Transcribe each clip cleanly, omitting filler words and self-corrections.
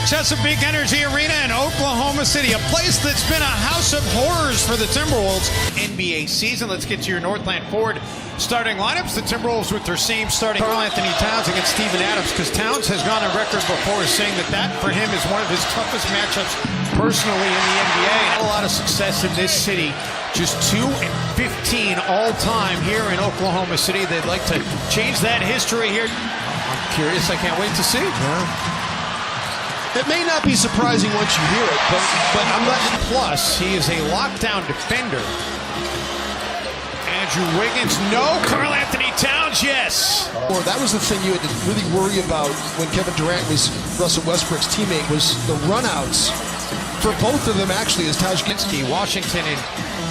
Chesapeake Energy Arena in Oklahoma City, a place that's been a house of horrors for the Timberwolves. NBA season. Let's get to your Northland Ford starting lineups. The Timberwolves with their same starting Karl Anthony Towns against Steven Adams, because Towns has gone on record before saying that for him is one of his toughest matchups personally in the NBA. Had a lot of success in this city. Just 2-15 all time here in Oklahoma City. They'd like to change that history here. I'm curious. I can't wait to see. Yeah. It may not be surprising once you hear it, but I'm not. Plus, he is a lockdown defender. Andrew Wiggins, no. Karl Anthony Towns, yes. Or that was the thing you had to really worry about when Kevin Durant was Russell Westbrook's teammate, was the runouts for both of them. Actually, as Taj Ginsky, Washington and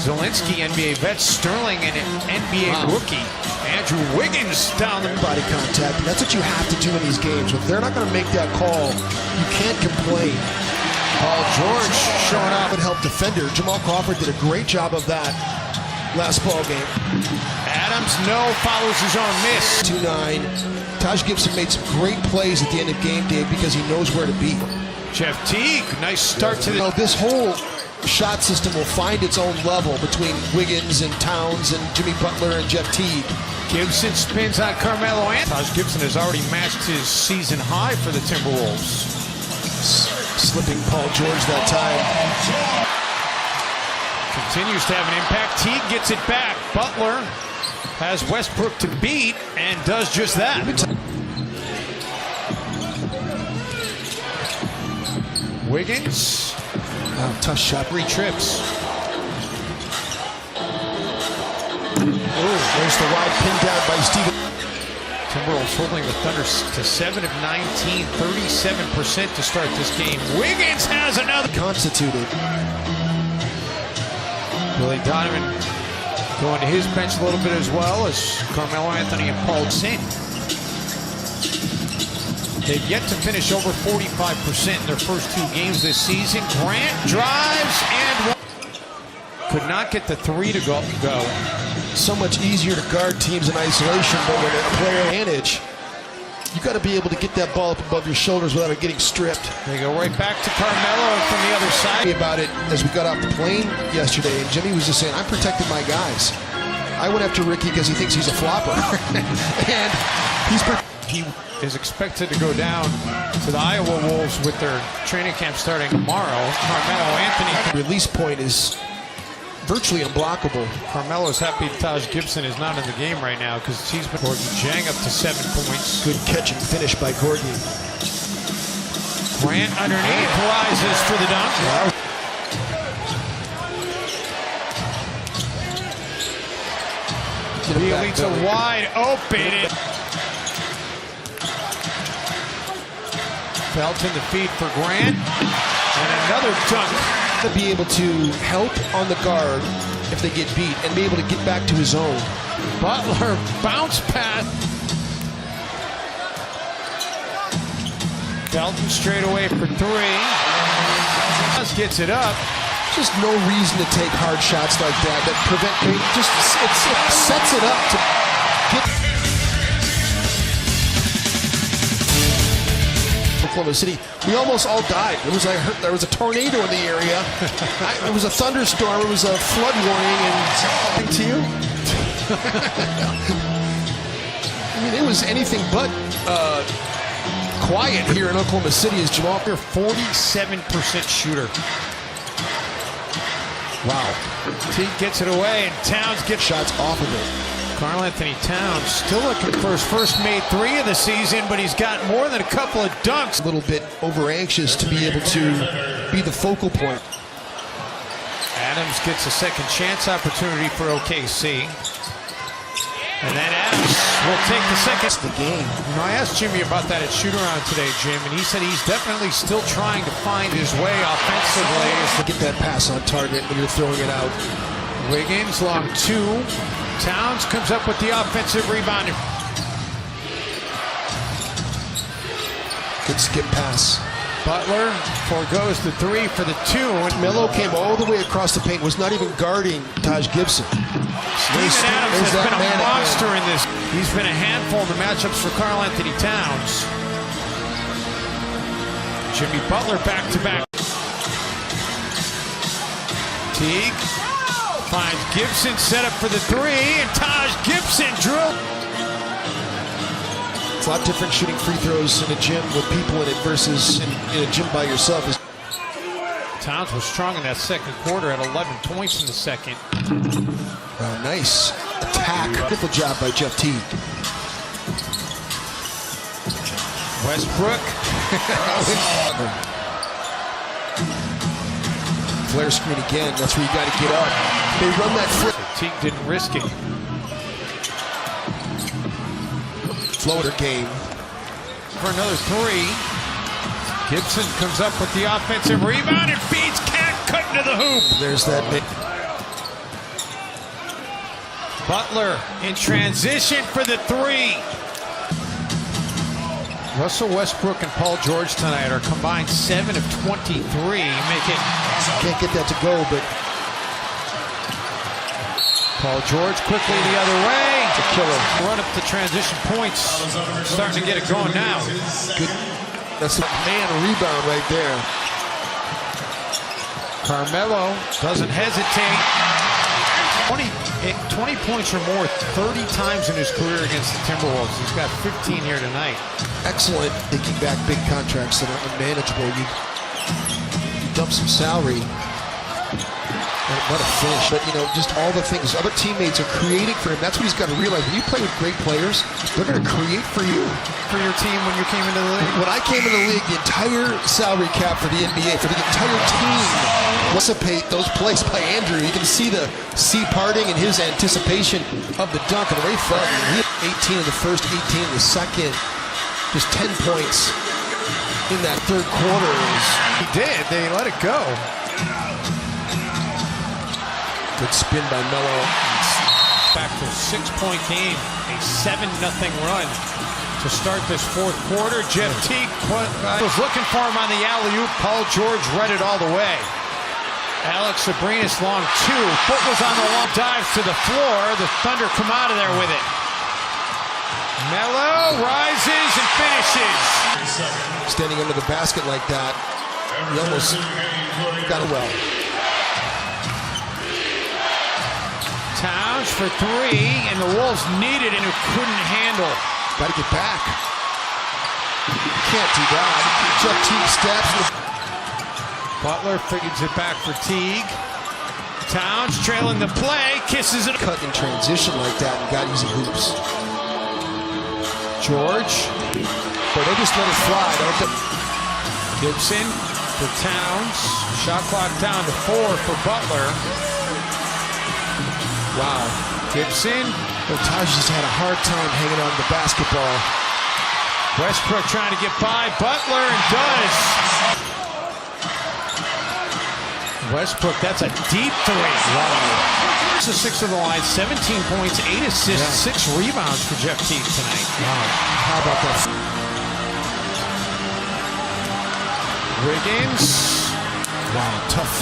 Zelensky, NBA vets, Sterling and an NBA rookie. Andrew Wiggins down the body contact. That's what you have to do in these games. If they're not going to make that call, you can't complain. Paul George showing up and help defender. Jamal Crawford did a great job of that last ball game. Adams, no, follows his own miss. 2-9. Taj Gibson made some great plays at the end of game day because he knows where to be. Jeff Teague, nice start to the... This whole shot system will find its own level between Wiggins and Towns and Jimmy Butler and Jeff Teague. Gibson spins on Carmelo Anthony. Taj Gibson has already matched his season high for the Timberwolves. Slipping Paul George that time. Continues to have an impact. Teague gets it back. Butler has Westbrook to beat and does just that. Wiggins. Tough shot. 3 trips. There's the wide pin down by Steven. Timberwolves holding the Thunder to 7 of 19, 37% to start this game. Wiggins has another. Constituted. Billy Donovan going to his bench a little bit as well as Carmelo Anthony and Paul George. They've yet to finish over 45% in their first 2 games this season. Grant drives and could not get the 3 to go. So much easier to guard teams in isolation, but with a player advantage, you got to be able to get that ball up above your shoulders without it getting stripped. They go right back to Carmelo from the other side. About it as we got off the plane yesterday, and Jimmy was just saying, I'm protecting my guys. I went after Ricky because he thinks he's a flopper. And he is expected to go down to the Iowa Wolves with their training camp starting tomorrow. Carmelo Anthony. Release point is virtually unblockable. Carmelo's happy Taj Gibson is not in the game right now because he's been Gordon Jang up to 7 points. Good catch and finish by Gordon. Grant underneath rises for the dunk. Wow. The Elites are wide open. Felton the feed for Grant. And another dunk. To be able to help on the guard if they get beat and be able to get back to his own. Butler bounce pass. Felton straight away for 3. Gets it up. Just no reason to take hard shots like that prevent. Just it sets it up to get. Oklahoma City, we almost all died. There was a tornado in the area. It was a thunderstorm. It was a flood warning. And to you, I mean, it was anything but quiet here in Oklahoma City. As Jamal, 47% shooter. Wow. Teague gets it away, and Towns gets shots off of it. Karl Anthony Towns still looking for his first made 3 of the season, but he's got more than a couple of dunks. A little bit over anxious to be able to be the focal point. Adams gets a second chance opportunity for OKC. And then Adams will take the second. The game. You know, I asked Jimmy about that at shoot-around today, Jim, and he said he's definitely still trying to find his way offensively. Get that pass on target when you're throwing it out. Wiggins, long 2. Towns comes up with the offensive rebound. Good skip pass. Butler forgoes the 3 for the 2. And Melo came all the way across the paint, was not even guarding Taj Gibson. Steven Adams has been a monster in this. He's been a handful in the matchups for Karl Anthony Towns. Jimmy Butler back-to-back. Teague finds Gibson set up for the three, and Taj Gibson drilled. It's a lot different shooting free throws in a gym with people in it versus in a gym by yourself. Towns was strong in that second quarter at 11 points in the second. Nice attack. Beautiful job by Jeff Teague. Westbrook. Flare screen again. That's where you got to get up. They run that flip. Teague didn't risk it. Floater game. For another three. Gibson comes up with the offensive rebound and feeds Cat cutting to the hoop. There's that big. Butler in transition for the three. Russell Westbrook and Paul George tonight are combined 7 of 23. Make it. Can't get that to go, but Paul George quickly the other way. it's a killer. Run up the transition points. Starting to get it going now. Good. That's a man rebound right there. Carmelo doesn't hesitate. 20 points or more 30 times in his career against the Timberwolves. He's got 15 here tonight. Excellent thinking back big contracts that are unmanageable. You dump some salary. What a finish. But, you know, just all the things other teammates are creating for him. That's what he's got to realize. When you play with great players, they're going to create for you. For your team when you came into the league? When I came into the league, the entire salary cap for the NBA, for the entire team, anticipate those plays by Andrew. You can see the sea parting and his anticipation of the dunk. And Ray Felton, he had 18 in the first, 18 in the second. Just 10 points in that third quarter. He did. They let it go. Good spin by Melo. Back to a 6-point game, a 7-0 run to start this fourth quarter. Jeff Teague was looking for him on the alley-oop. Paul George read it all the way. Alex Sabrinas long two. Foot was on the long dive to the floor. The Thunder come out of there with it. Melo rises and finishes. Standing under the basket like that, he almost got it well. Towns for three, and the Wolves needed and who couldn't handle. Got to get back. Can't do that. Jeff Teague steps. Butler figures it back for Teague. Towns trailing the play, kisses it. Cut in transition like that and got easy hoops. George. But they just let it fly, don't they? Gibson for Towns. Shot clock down to 4 for Butler. Wow. Gibson. Taj just had a hard time hanging on to the basketball. Westbrook trying to get by Butler and does. Westbrook, that's a deep three. Wow. This is 6 of the line, 17 points, 8 assists, 6 rebounds for Jeff Teague tonight. Wow. How about that? Wiggins. Wow, tough.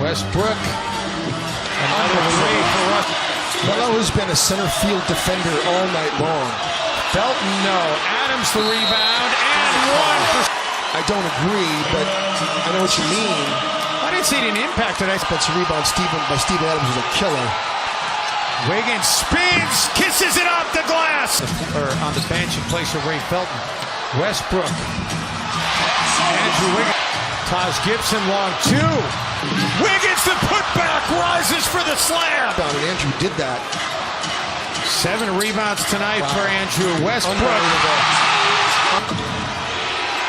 Westbrook. Another three for Russ. Melo has been a center field defender all night long. Felton, no. Adams the rebound, and one for... I don't agree, but I know what you mean. I didn't see an impact tonight. Defensive rebound by Steve Adams was a killer. Wiggins spins, kisses it off the glass. Or on the bench in place of Ray Felton. Westbrook. Andrew Wiggins. Taj Gibson long two. Wiggins the putback rises for the slam. And Andrew did that. 7 rebounds tonight for Andrew Westbrook.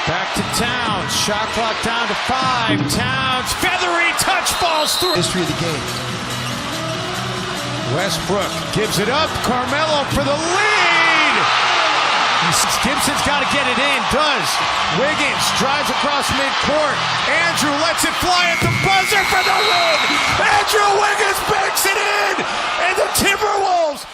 Back to Towns. Shot clock down to 5. Towns feathery touch falls through. History of the game. Westbrook gives it up. Carmelo for the lead. Gibson's got to get it in. Does. Wiggins drives across midcourt. Andrew lets it fly at the buzzer for the win. Andrew Wiggins banks it in. And the Timberwolves